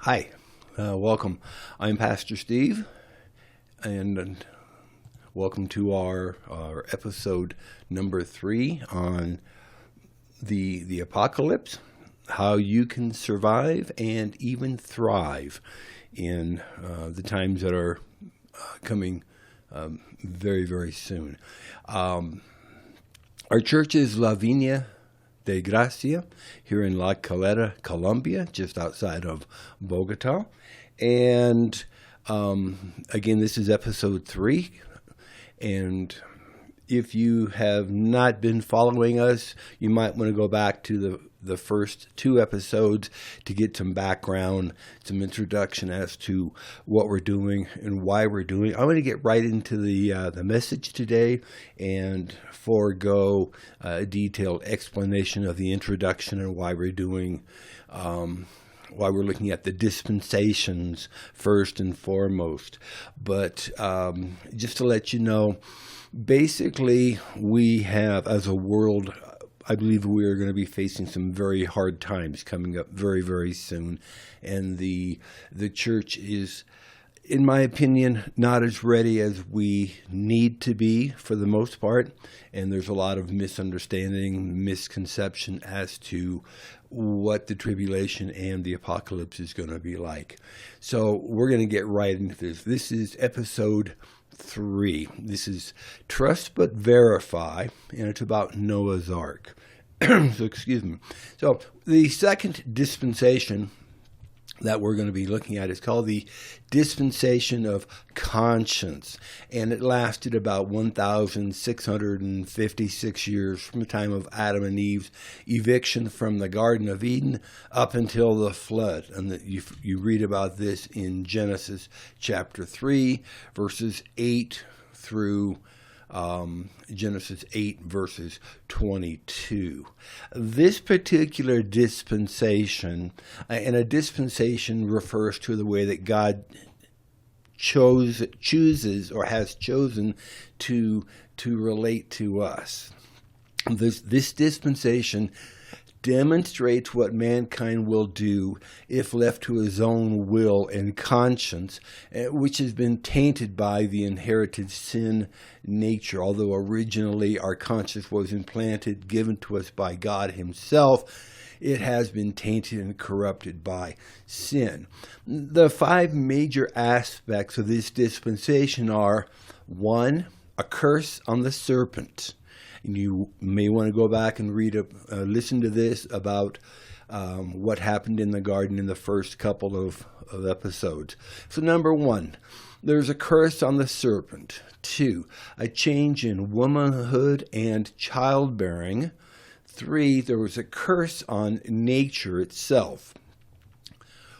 Hi, welcome. I'm Pastor Steve, and welcome to our episode number 3 on the apocalypse, how you can survive and even thrive in the times that are coming very, very soon. Our church is La Viña de Gracia here in La Calera, Colombia, just outside of Bogota. And again, this is episode 3. And if you have not been following us, you might want to go back to the first 2 episodes to get some background, some introduction as to what we're doing and why we're doing. I'm going to get right into the message today and forego a detailed explanation of the introduction and why we're doing, why we're looking at the dispensations first and foremost. But just to let you know, basically we have, as a world, I believe we are going to be facing some very hard times coming up very, very soon. And the church is, in my opinion, not as ready as we need to be for the most part. And there's a lot of misunderstanding, misconception as to what the tribulation and the apocalypse is going to be like. So we're going to get right into this. This is episode 3. This is Trust But Verify, and it's about Noah's Ark. So, excuse me. So the second dispensation that we're going to be looking at is called the dispensation of conscience, and it lasted about 1,656 years from the time of Adam and Eve's eviction from the Garden of Eden up until the flood. And you read about this in Genesis chapter 3, verses 8 through Genesis 8 verses 22. This particular dispensation, and a dispensation refers to the way that God chooses or has chosen to relate to us. This dispensation demonstrates what mankind will do if left to his own will and conscience, which has been tainted by the inherited sin nature. Although originally our conscience was implanted, given to us by God himself, it has been tainted and corrupted by sin. The 5 major aspects of this dispensation are: 1, a curse on the serpent. And you may want to go back and listen to this about what happened in the garden in the first couple of episodes. So number 1, there's a curse on the serpent. 2, a change in womanhood and childbearing. 3, there was a curse on nature itself.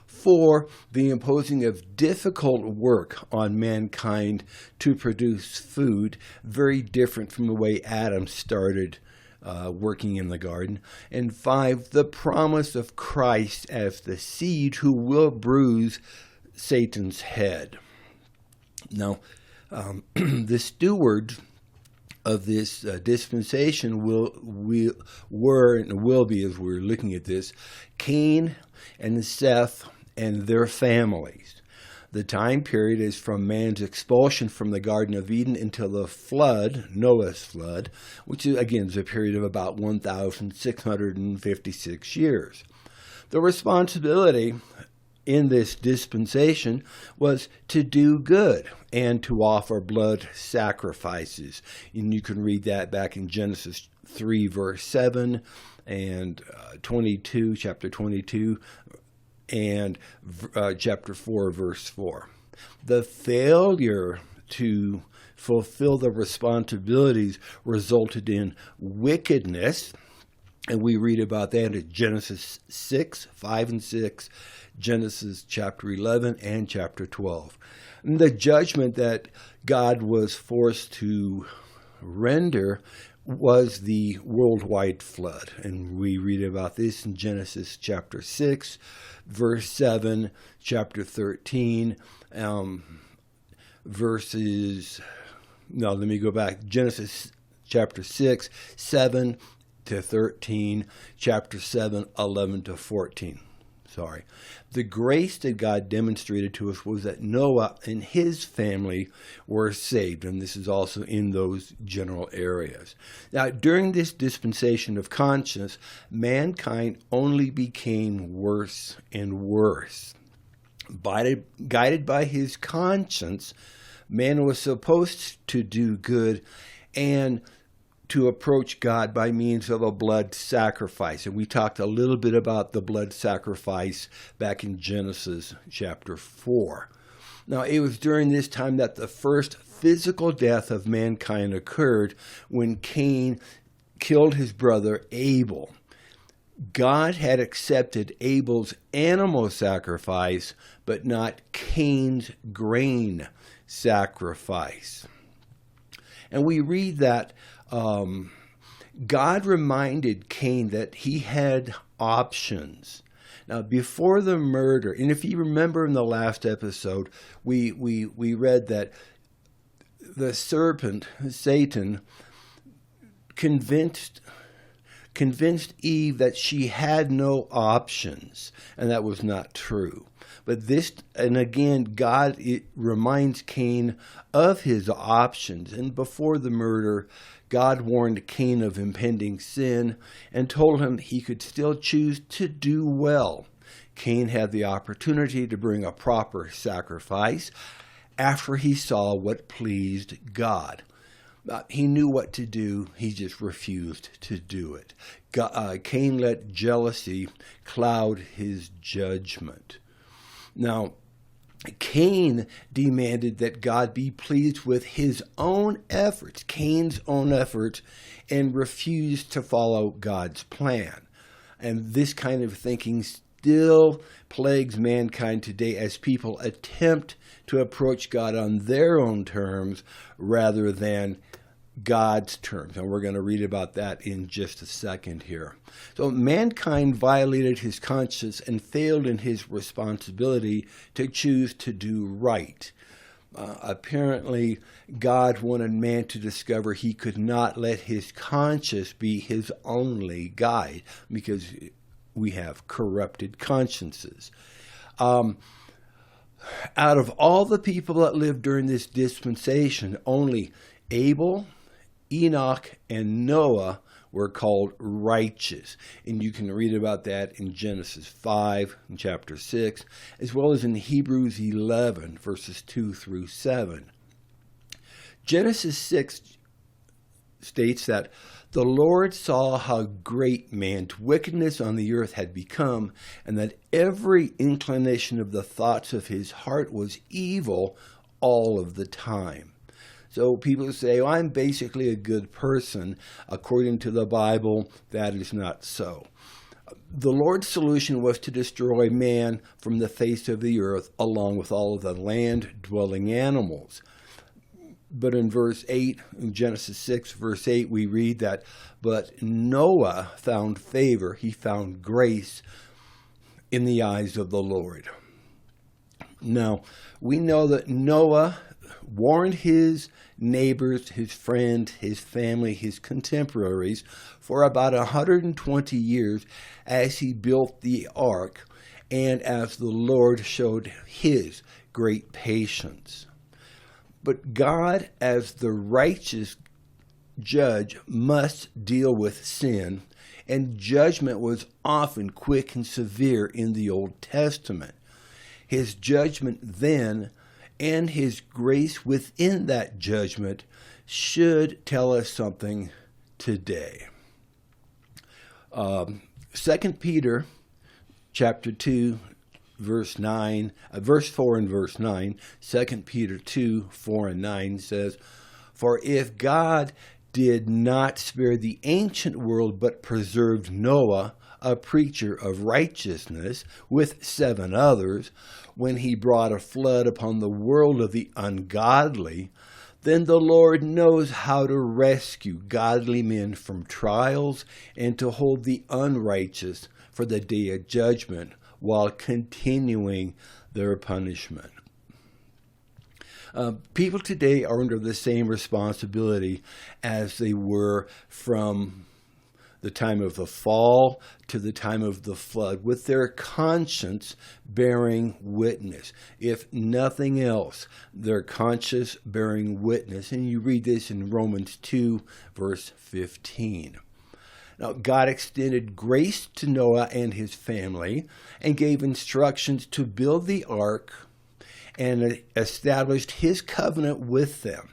4, the imposing of difficult work on mankind to produce food, very different from the way Adam started working in the garden. And 5, the promise of Christ as the seed who will bruise Satan's head. Now, the stewards of this dispensation were and will be, as we're looking at this, Cain and Seth and their families. The time period is from man's expulsion from the Garden of Eden until the flood, Noah's flood, which is, again, is a period of about 1,656 years. The responsibility in this dispensation was to do good and to offer blood sacrifices. And you can read that back in Genesis 3, verse 7, and chapter 22, and chapter 4, verse 4. The failure to fulfill the responsibilities resulted in wickedness, and we read about that in Genesis 6, 5 and 6, Genesis chapter 11, and chapter 12. And the judgment that God was forced to render was the worldwide flood. And we read about this in Genesis chapter 6, verse 7, chapter 13, Genesis chapter 6, 7 to 13, chapter 7, 11 to 14. The grace that God demonstrated to us was that Noah and his family were saved, and this is also in those general areas. Now, during this dispensation of conscience, mankind only became worse and worse. Guided by his conscience, man was supposed to do good and to approach God by means of a blood sacrifice. And we talked a little bit about the blood sacrifice back in Genesis chapter 4. Now, it was during this time that the first physical death of mankind occurred when Cain killed his brother Abel. God had accepted Abel's animal sacrifice, but not Cain's grain sacrifice. And we read that God reminded Cain that he had options. Now, before the murder, and if you remember in the last episode, we read that the serpent, Satan, convinced Eve that she had no options, and that was not true. But this, and again, God reminds Cain of his options. And before the murder, God warned Cain of impending sin and told him he could still choose to do well. Cain had the opportunity to bring a proper sacrifice after he saw what pleased God. He knew what to do, he just refused to do it. Cain let jealousy cloud his judgment. Now, Cain demanded that God be pleased with his own efforts, Cain's own efforts, and refused to follow God's plan. And this kind of thinking still plagues mankind today as people attempt to approach God on their own terms rather than God's terms. And we're going to read about that in just a second here. So mankind violated his conscience and failed in his responsibility to choose to do right. Apparently, God wanted man to discover he could not let his conscience be his only guide because we have corrupted consciences. Out of all the people that lived during this dispensation, only Abel, Enoch, and Noah were called righteous. And you can read about that in Genesis 5, in chapter 6, as well as in Hebrews 11, verses 2 through 7. Genesis 6 states that the Lord saw how great man's wickedness on the earth had become, and that every inclination of the thoughts of his heart was evil all of the time. So people say, well, I'm basically a good person. According to the Bible, that is not so. The Lord's solution was to destroy man from the face of the earth, along with all of the land-dwelling animals. But in verse 8, in Genesis 6, verse 8, we read that, but Noah found favor, he found grace in the eyes of the Lord. Now, we know that Noah warned his neighbors, his friends, his family, his contemporaries for about 120 years as he built the ark and as the Lord showed his great patience. But God, as the righteous judge, must deal with sin, and judgment was often quick and severe in the Old Testament. His judgment then and his grace within that judgment should tell us something today. 2 Peter chapter 2, verse 4 and verse 9, 2 Peter 2, 4 and 9 says, for if God did not spare the ancient world, but preserved Noah, a preacher of righteousness, with 7 others, when he brought a flood upon the world of the ungodly, then the Lord knows how to rescue godly men from trials and to hold the unrighteous for the day of judgment while continuing their punishment. People today are under the same responsibility as they were from the time of the fall to the time of the flood, with their conscience bearing witness. If nothing else, their conscience bearing witness. And you read this in Romans 2, verse 15. Now, God extended grace to Noah and his family and gave instructions to build the ark and established his covenant with them.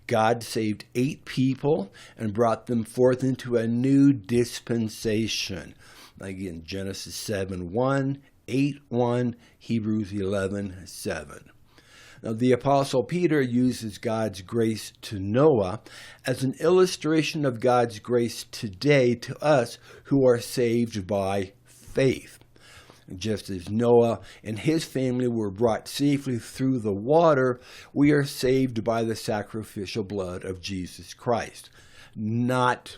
God saved 8 people and brought them forth into a new dispensation. Again, Genesis 7:1, 8:1, Hebrews 11:7. Now, the Apostle Peter uses God's grace to Noah as an illustration of God's grace today to us who are saved by faith. Just as Noah and his family were brought safely through the water, we are saved by the sacrificial blood of Jesus Christ. Not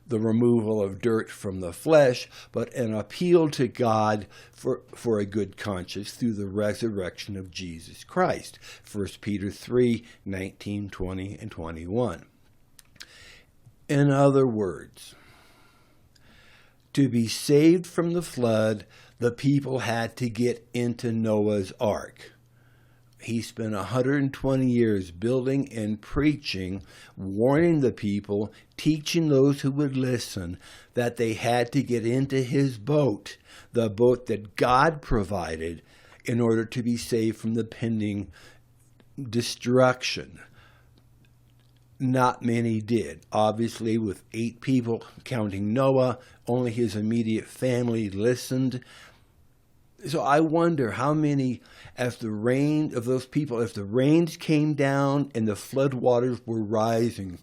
the removal of dirt from the flesh, but an appeal to God for a good conscience through the resurrection of Jesus Christ. 1 Peter 3:19, 20, and 21. In other words, to be saved from the flood, the people had to get into Noah's ark. He spent 120 years building and preaching, warning the people, teaching those who would listen, that they had to get into his boat, the boat that God provided, in order to be saved from the pending destruction. Not many did. Obviously, with 8 people, counting Noah, only his immediate family listened. So I wonder how many, as the rain of those people, as the rains came down and the flood waters were rising,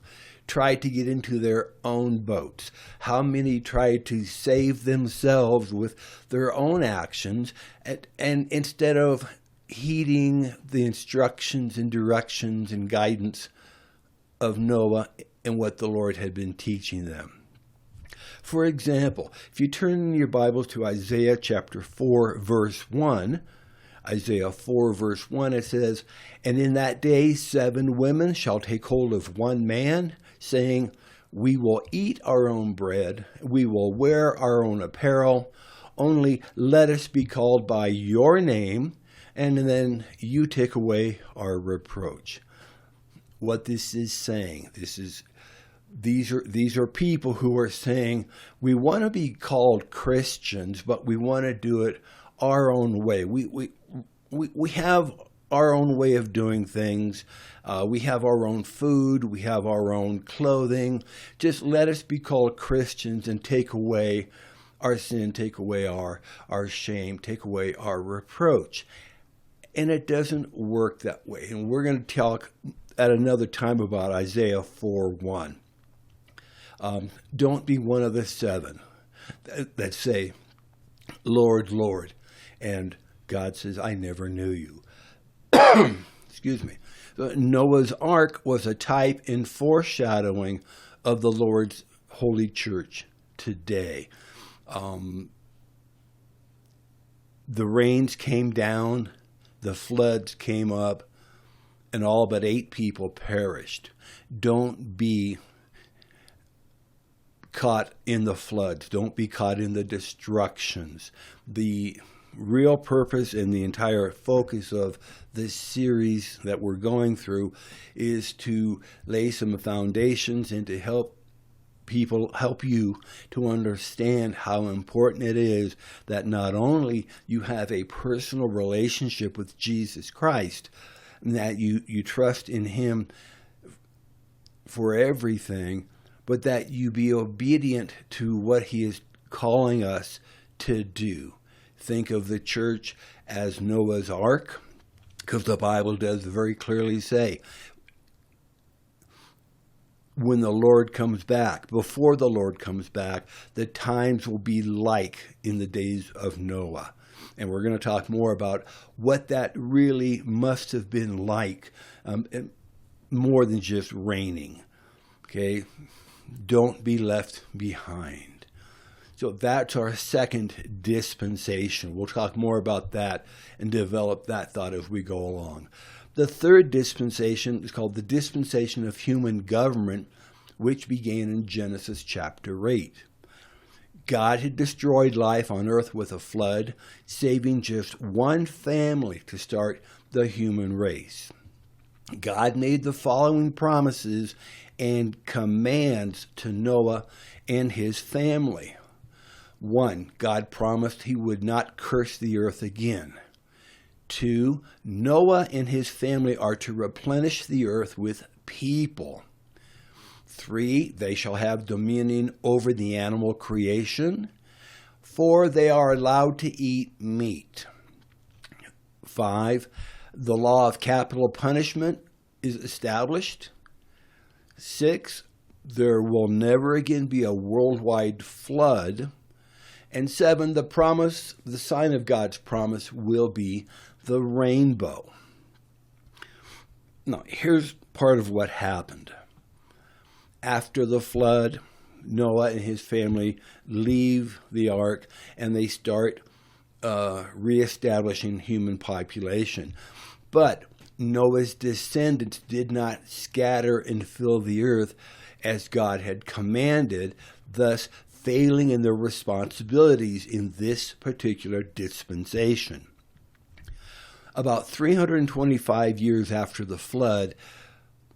tried to get into their own boats. How many tried to save themselves with their own actions, and instead of heeding the instructions and directions and guidance of Noah and what the Lord had been teaching them. For example, if you turn in your Bibles to Isaiah chapter 4, verse 1, Isaiah 4, verse 1, it says, "And in that day 7 women shall take hold of one man, saying, We will eat our own bread, we will wear our own apparel, only let us be called by your name, and then you take away our reproach." What this is saying, these are people who are saying, we want to be called Christians, but we want to do it our own way. We have our own way of doing things. We have our own food. We have our own clothing. Just let us be called Christians and take away our sin, take away our shame, take away our reproach. And it doesn't work that way. And we're going to talk at another time about Isaiah 4:1. Don't be one of the 7 that say, Lord, Lord, and God says, I never knew you. Excuse me. Noah's Ark was a type and foreshadowing of the Lord's holy church today. The rains came down, the floods came up, and all but 8 people perished. Don't be caught in the floods. Don't be caught in the destructions. The real purpose and the entire focus of this series that we're going through is to lay some foundations and to help you to understand how important it is that not only you have a personal relationship with Jesus Christ, and that you trust in him for everything, but that you be obedient to what he is calling us to do. Think of the church as Noah's Ark, because the Bible does very clearly say, when the Lord comes back, before the Lord comes back, the times will be like in the days of Noah. And we're going to talk more about what that really must have been like, more than just raining. Okay? Don't be left behind. So that's our second dispensation. We'll talk more about that and develop that thought as we go along. The third dispensation is called the dispensation of human government, which began in Genesis chapter 8. God had destroyed life on earth with a flood, saving just one family to start the human race. God made the following promises and commands to Noah and his family. 1, God promised he would not curse the earth again. 2, Noah and his family are to replenish the earth with people. 3, they shall have dominion over the animal creation. 4, they are allowed to eat meat. 5, the law of capital punishment is established. 6, there will never again be a worldwide flood. And 7, the sign of God's promise will be the rainbow. Now, here's part of what happened. After the flood, Noah and his family leave the ark and they start reestablishing human population. But Noah's descendants did not scatter and fill the earth as God had commanded, thus failing in their responsibilities in this particular dispensation. About 325 years after the flood,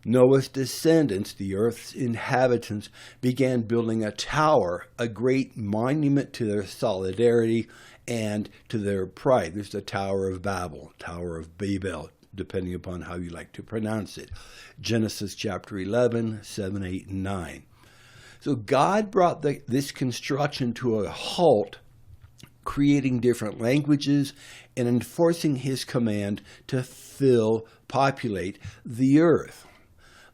Noah's descendants, the earth's inhabitants, began building a tower, a great monument to their solidarity and to their pride. There's the Tower of Babel, Tower of Babel, depending upon how you like to pronounce it. Genesis chapter 11, 7, 8, and 9. So God brought this construction to a halt, creating different languages and enforcing his command to populate the earth.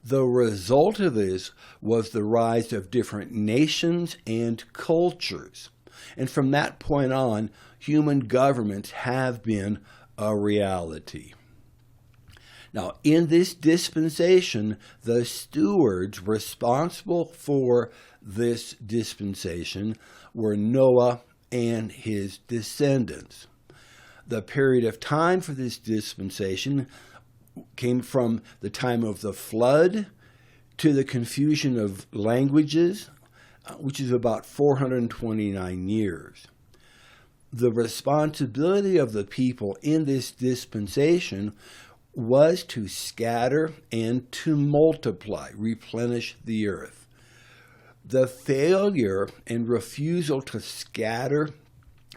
The result of this was the rise of different nations and cultures. And from that point on, human governments have been a reality. Now, in this dispensation, the stewards responsible for this dispensation were Noah and his descendants. The period of time for this dispensation came from the time of the flood to the confusion of languages, which is about 429 years. The responsibility of the people in this dispensation was to scatter and to multiply, replenish the earth. The failure and refusal to scatter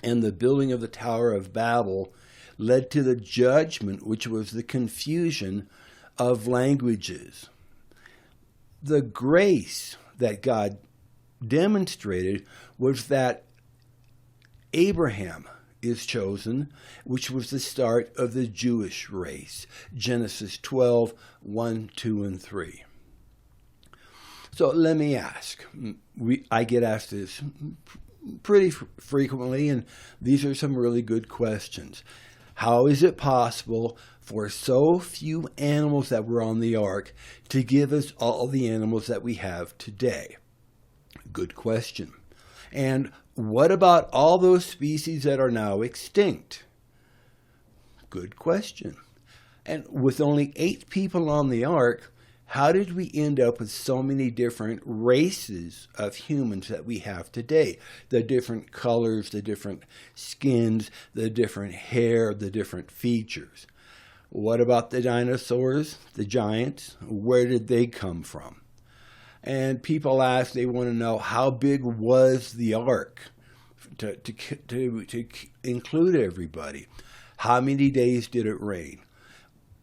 and the building of the Tower of Babel led to the judgment, which was the confusion of languages. The grace that God demonstrated was that Abraham is chosen, which was the start of the Jewish race. Genesis 12, 1, 2, and 3. So let me ask. I get asked this pretty frequently, and these are some really good questions. How is it possible for so few animals that were on the ark to give us all the animals that we have today? Good question. And what about all those species that are now extinct? Good question. And with only 8 people on the ark, how did we end up with so many different races of humans that we have today? The different colors, the different skins, the different hair, the different features. What about the dinosaurs, the giants? Where did they come from? And people ask, they want to know, how big was the ark to include everybody? How many days did it rain?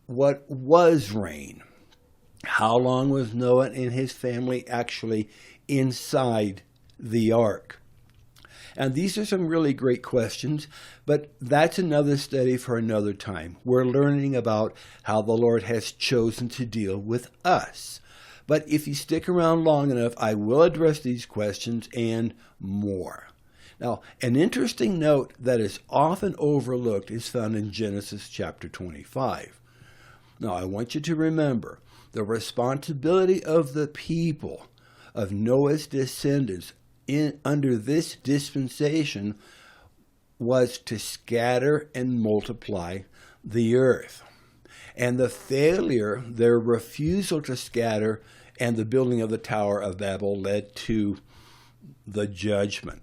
What was rain? How long was Noah and his family actually inside the ark? And these are some really great questions, but that's another study for another time. We're learning about how the Lord has chosen to deal with us. But if you stick around long enough, I will address these questions and more. Now, an interesting note that is often overlooked is found in Genesis chapter 25. Now, I want you to remember the responsibility of the people of Noah's descendants under this dispensation was to scatter and multiply the earth. And the failure, their refusal to scatter, and the building of the Tower of Babel led to the judgment.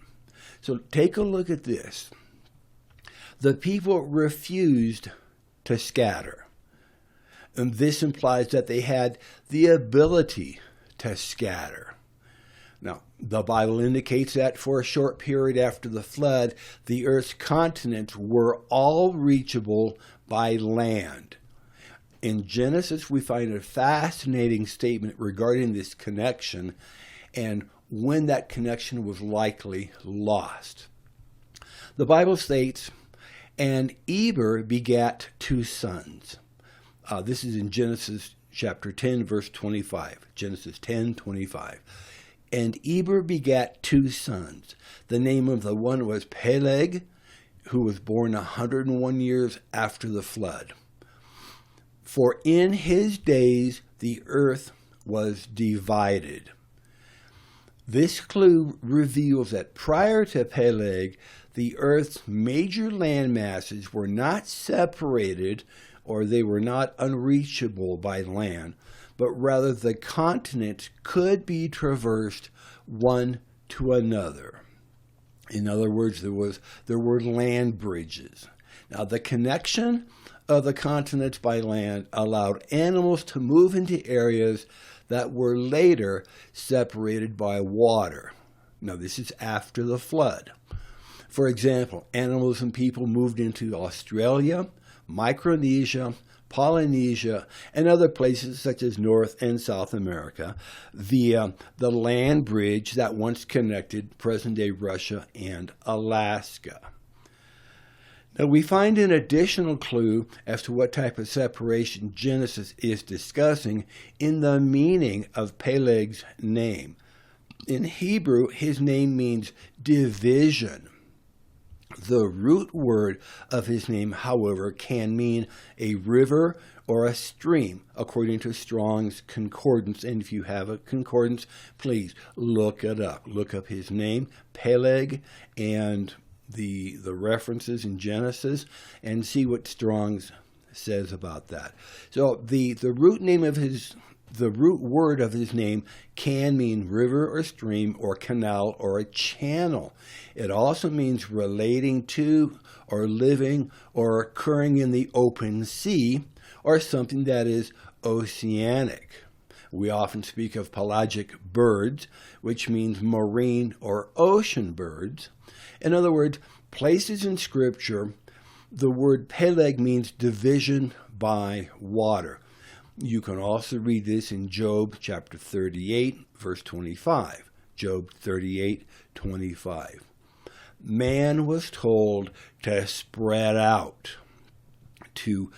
So take a look at this. The people refused to scatter. And this implies that they had the ability to scatter. Now, the Bible indicates that for a short period after the flood, the earth's continents were all reachable by land. In Genesis, we find a fascinating statement regarding this connection and when that connection was likely lost. The Bible states, "And Eber begat 2 sons." This is in Genesis chapter 10, verse 25. Genesis 10:25. "And Eber begat 2 sons. The name of the one was Peleg, who was born 101 years after the flood. For in his days the earth was divided." This clue reveals that prior to Peleg, the earth's major land masses were not separated, or they were not unreachable by land, but rather the continents could be traversed one to another. In other words, there were land bridges. Now, the connection of the continents by land allowed animals to move into areas that were later separated by water. Now, this is after the flood. For example, animals and people moved into Australia, Micronesia, Polynesia, and other places such as North and South America via the land bridge that once connected present-day Russia and Alaska. Now, we find an additional clue as to what type of separation Genesis is discussing in the meaning of Peleg's name. In Hebrew, his name means division. The root word of his name, however, can mean a river or a stream, according to Strong's Concordance. And if you have a concordance, please look it up. Look up his name, Peleg, and the references in Genesis, and see what Strong's says about that. So the root word of his name can mean river or stream or canal or a channel. It also means relating to or living or occurring in the open sea or something that is oceanic. We often speak of pelagic birds, which means marine or ocean birds. In other words, places in Scripture, the word Peleg means division by water. You can also read this in Job chapter 38, verse 25. Job 38:25. Man was told to spread out, to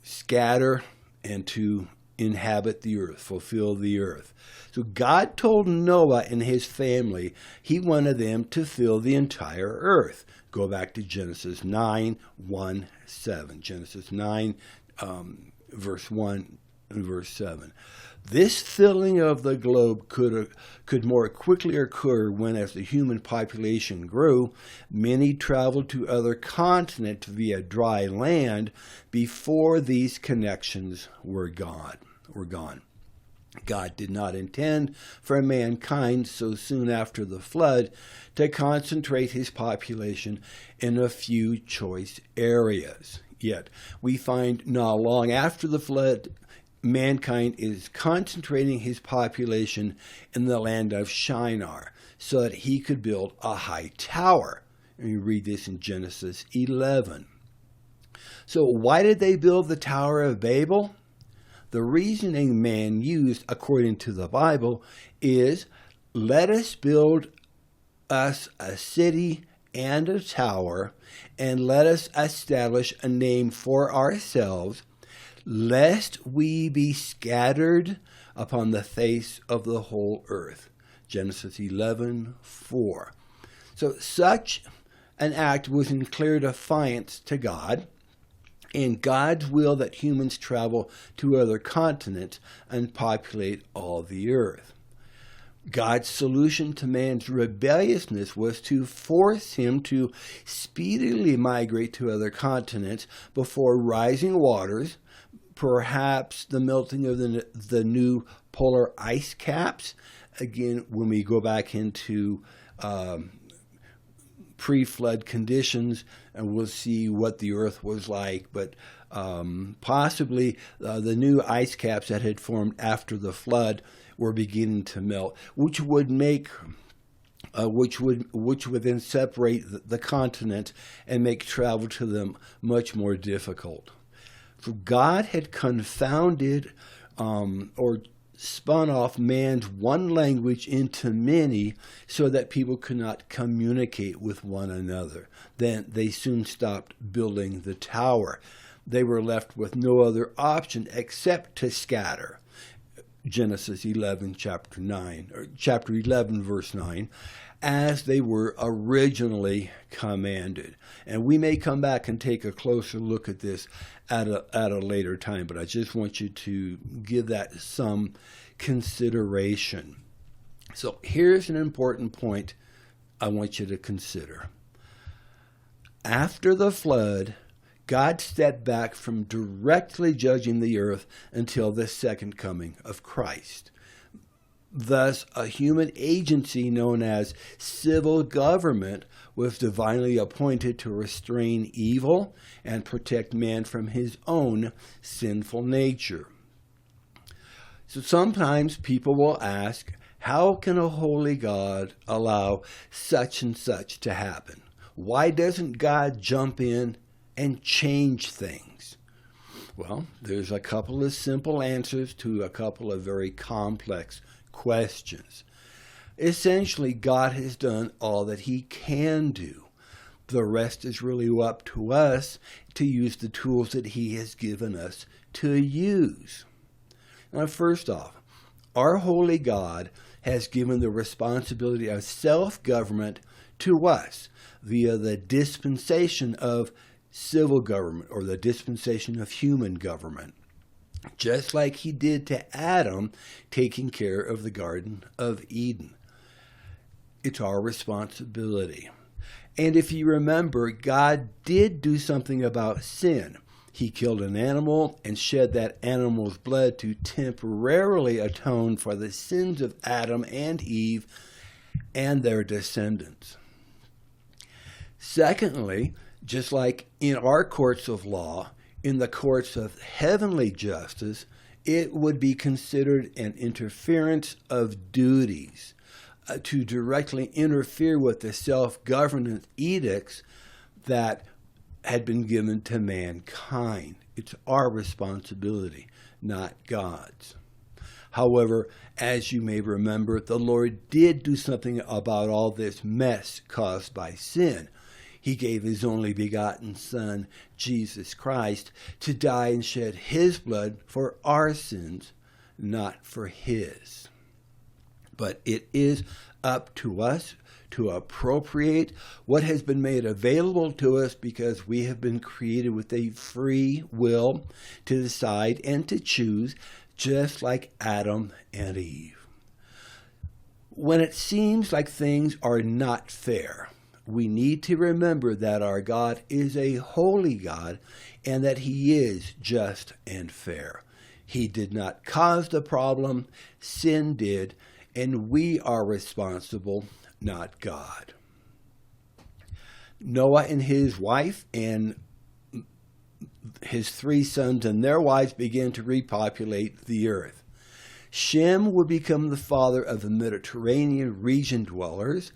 scatter, and to inhabit the earth, fulfill the earth. So God told Noah and his family he wanted them to fill the entire earth. Go back to Genesis 9:1-7. Genesis 9, verse 1 and verse 7. This filling of the globe could more quickly occur when, as the human population grew, many traveled to other continents via dry land before these connections were gone. God did not intend for mankind so soon after the flood to concentrate his population in a few choice areas. Yet, we find not long after the flood, mankind is concentrating his population in the land of Shinar so that he could build a high tower. And you read this in Genesis 11. So why did they build the Tower of Babel? The reasoning man used, according to the Bible, is, let us build us a city and a tower, and let us establish a name for ourselves, lest we be scattered upon the face of the whole earth. Genesis 11:4. So such an act was in clear defiance to God and God's will that humans travel to other continents and populate all the earth. God's solution to man's rebelliousness was to force him to speedily migrate to other continents before rising waters, perhaps the melting of the new polar ice caps. Again, when we go back into pre-flood conditions, and we'll see what the earth was like. But possibly the new ice caps that had formed after the flood were beginning to melt, which would make which would then separate the continents and make travel to them much more difficult. So God had confounded or spun off man's one language into many so that people could not communicate with one another. Then they soon stopped building the tower. They were left with no other option except to scatter. Genesis 11, chapter 9, or chapter 11, verse 9, as they were originally commanded. And we may come back and take a closer look at this at a later time, but I just want you to give that some consideration. So here's an important point I want you to consider. After the flood, God stepped back from directly judging the earth until the second coming of Christ. Thus, a human agency known as civil government was divinely appointed to restrain evil and protect man from his own sinful nature. So sometimes people will ask, how can a holy God allow such and such to happen? Why doesn't God jump in and change things? Well, there's a couple of simple answers to a couple of very complex questions. Essentially, God has done all that he can do. The rest is really up to us to use the tools that he has given us to use. Now, first off, our holy God has given the responsibility of self-government to us via the dispensation of civil government, or the dispensation of human government, just like he did to Adam taking care of the Garden of Eden. It's our responsibility. And if you remember, God did do something about sin. He killed an animal and shed that animal's blood to temporarily atone for the sins of Adam and Eve and their descendants. Secondly, just like in our courts of law, in the courts of heavenly justice, it would be considered an interference of duties to directly interfere with the self-governance edicts that had been given to mankind. It's our responsibility, not God's. However, as you may remember, the Lord did do something about all this mess caused by sin. He gave his only begotten Son, Jesus Christ, to die and shed his blood for our sins, not for his. But it is up to us to appropriate what has been made available to us, because we have been created with a free will to decide and to choose, just like Adam and Eve. When it seems like things are not fair, we need to remember that our God is a holy God and that he is just and fair. He did not cause the problem, sin did, and we are responsible, not God. Noah and his wife and his 3 sons and their wives began to repopulate the earth. Shem would become the father of the Mediterranean region dwellers,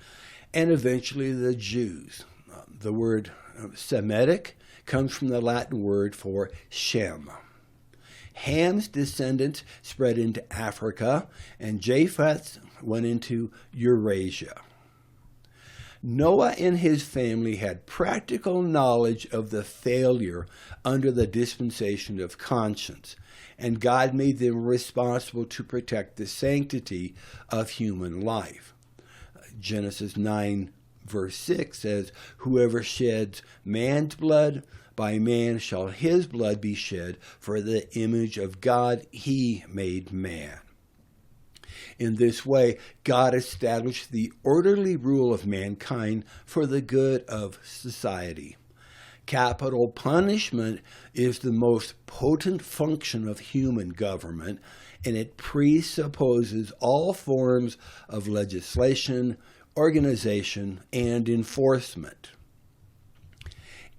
and eventually the Jews. The word Semitic comes from the Latin word for Shem. Ham's descendants spread into Africa, and Japheth went into Eurasia. Noah and his family had practical knowledge of the failure under the dispensation of conscience, and God made them responsible to protect the sanctity of human life. Genesis 9, verse 6 says, "Whoever sheds man's blood, by man shall his blood be shed, for the image of God he made man." In this way, God established the orderly rule of mankind for the good of society. Capital punishment is the most potent function of human government, and it presupposes all forms of legislation organization, and enforcement.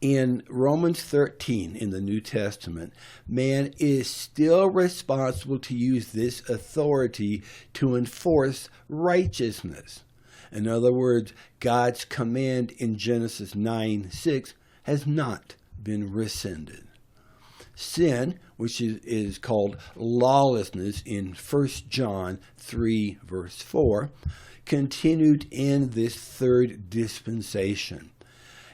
In Romans 13 in the New Testament, man is still responsible to use this authority to enforce righteousness. In other words, God's command in Genesis 9:6 has not been rescinded. Sin, which is called lawlessness in 1 John 3, verse 4, continued in this third dispensation.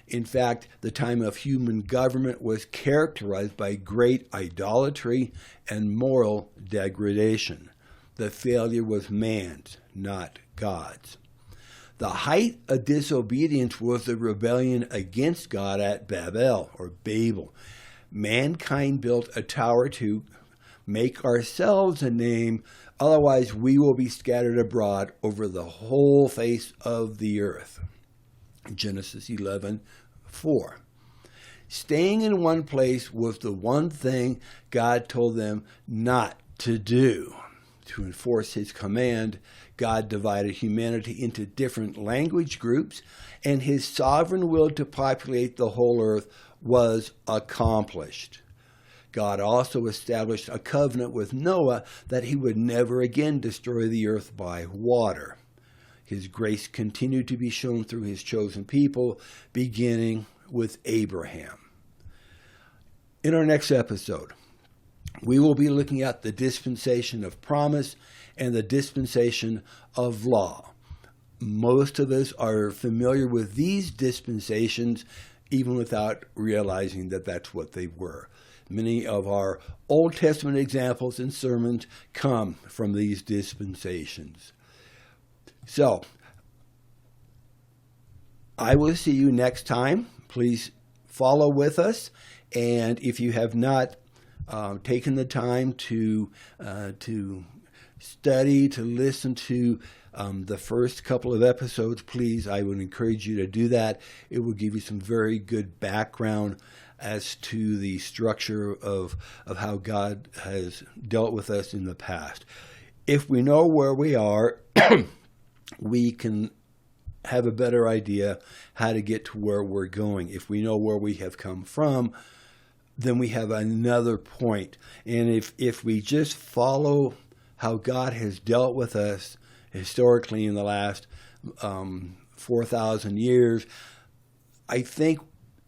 In fact, the time of human government was characterized by great idolatry and moral degradation. The failure was man's, not God's. The height of disobedience was the rebellion against God at Babel, or Babel. Mankind built a tower to make ourselves a name, otherwise we will be scattered abroad over the whole face of the earth. Genesis 11:4. Staying in one place was the one thing God told them not to do. To enforce his command, God divided humanity into different language groups, and his sovereign will to populate the whole earth was accomplished. God also established a covenant with Noah that he would never again destroy the earth by water. His grace continued to be shown through his chosen people, beginning with Abraham. In our next episode, we will be looking at the dispensation of promise and the dispensation of law. Most of us are familiar with these dispensations, even without realizing that that's what they were. Many of our Old Testament examples and sermons come from these dispensations. So, I will see you next time. Please follow with us. And if you have not taken the time to study, to listen to the first couple of episodes, please, I would encourage you to do that. It will give you some very good background as to the structure of how God has dealt with us in the past. If we know where we are, we can have a better idea how to get to where we're going. If we know where we have come from, then we have another point. And if we just follow how God has dealt with us historically in the last 4,000 years, I think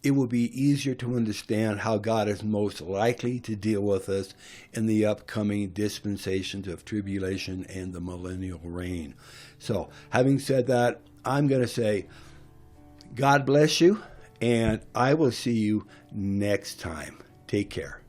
it will be easier to understand how God is most likely to deal with us in the upcoming dispensations of tribulation and the millennial reign. So, having said that, I'm going to say, God bless you, and I will see you next time. Take care.